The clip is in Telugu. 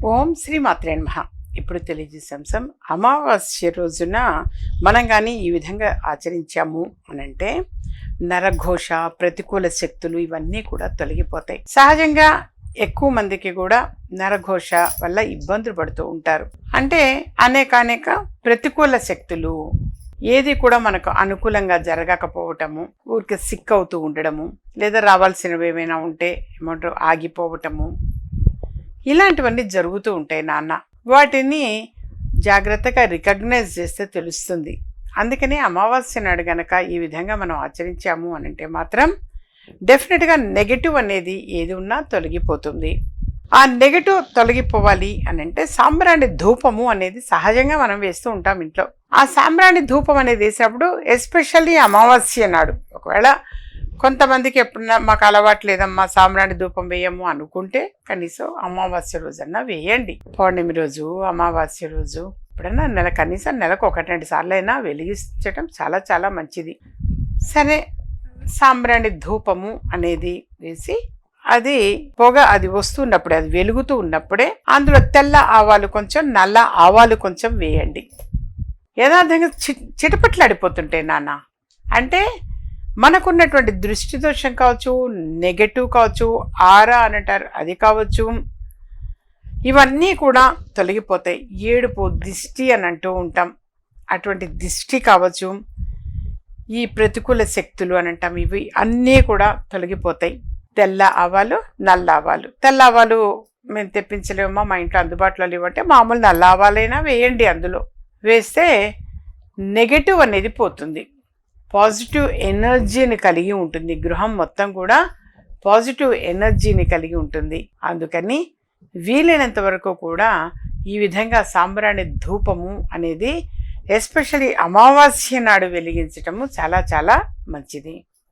ఓం శ్రీ మాత్రే నమః. ఇప్పుడు తెలియజేసే అంశం, అమావాస్య రోజున మనం కానీ ఈ విధంగా ఆచరించాము అనంటే నరఘోష, ప్రతికూల శక్తులు ఇవన్నీ కూడా తొలగిపోతాయి. సహజంగా ఎక్కువ మందికి కూడా నరఘోష వల్ల ఇబ్బందులు పడుతూ ఉంటారు. అంటే అనేక ప్రతికూల శక్తులు, ఏది కూడా మనకు అనుకూలంగా జరగకపోవటము, ఊరికి సిక్ అవుతూ ఉండడము, లేదా రావాల్సినవి ఏమైనా ఉంటే ఏమంటారు ఆగిపోవటము, ఇలాంటివన్నీ జరుగుతూ ఉంటాయి నాన్న. వాటిని జాగ్రత్తగా రికగ్నైజ్ చేస్తే తెలుస్తుంది. అందుకని అమావాస్య నాడు గనక ఈ విధంగా మనం ఆచరించాము అనంటే మాత్రం డెఫినెట్గా నెగటివ్ అనేది ఏది ఉన్నా తొలగిపోతుంది. ఆ నెగటివ్ తొలగిపోవాలి అనంటే సాంబ్రాణి ధూపము అనేది సహజంగా మనం వేస్తూ ఉంటాం ఇంట్లో. ఆ సాంబ్రాణి ధూపం అనేది వేసినప్పుడు ఎస్పెషల్లీ అమావాస్య నాడు, ఒకవేళ కొంతమందికి ఎప్పుడన్నా మాకు అలవాటు లేదమ్మా సాంబ్రాణి ధూపం వేయము అనుకుంటే కనీసం అమావాస్య రోజన్నా వేయండి. పౌర్ణమి రోజు, అమావాస్య రోజు ఎప్పుడన్నా కనీసం నెలకు 1-2 సార్లు అయినా వెలిగించడం చాలా చాలా మంచిది. సరే, సాంబ్రాణి ధూపము అనేది వేసి అది పొగ అది వస్తున్నప్పుడే, అది వెలుగుతూ ఉన్నప్పుడే అందులో తెల్ల ఆవాలు కొంచెం, నల్ల ఆవాలు కొంచెం వేయండి. యథార్థంగా చిటపట్లాడిపోతుంటాయి నాన్న. అంటే మనకున్నటువంటి దృష్టి దోషం కావచ్చు, నెగటివ్ కావచ్చు, ఆరా అని అంటారు అది కావచ్చు, ఇవన్నీ కూడా తొలగిపోతాయి. ఏడుపు, దిష్టి అని అంటూ ఉంటాం, అటువంటి దిష్టి కావచ్చు, ఈ ప్రతికూల శక్తులు అని అంటాం, ఇవి అన్నీ కూడా తొలగిపోతాయి. తెల్ల ఆవాలు, నల్ల ఆవాలు. తెల్ల ఆవాలు మేము తెప్పించలేమో, మా ఇంట్లో అందుబాటులో లేవంటే మామూలు నల్ల ఆవాలైనా వేయండి. అందులో వేస్తే నెగటివ్ అనేది పోతుంది, పాజిటివ్ ఎనర్జీని కలిగి ఉంటుంది. గృహం మొత్తం కూడా పాజిటివ్ ఎనర్జీని కలిగి ఉంటుంది. అందుకని వీలైనంత వరకు కూడా ఈ విధంగా సాంబ్రాణి ధూపము అనేది ఎస్పెషల్లీ అమావాస్య నాడు వెలిగించటము చాలా చాలా మంచిది.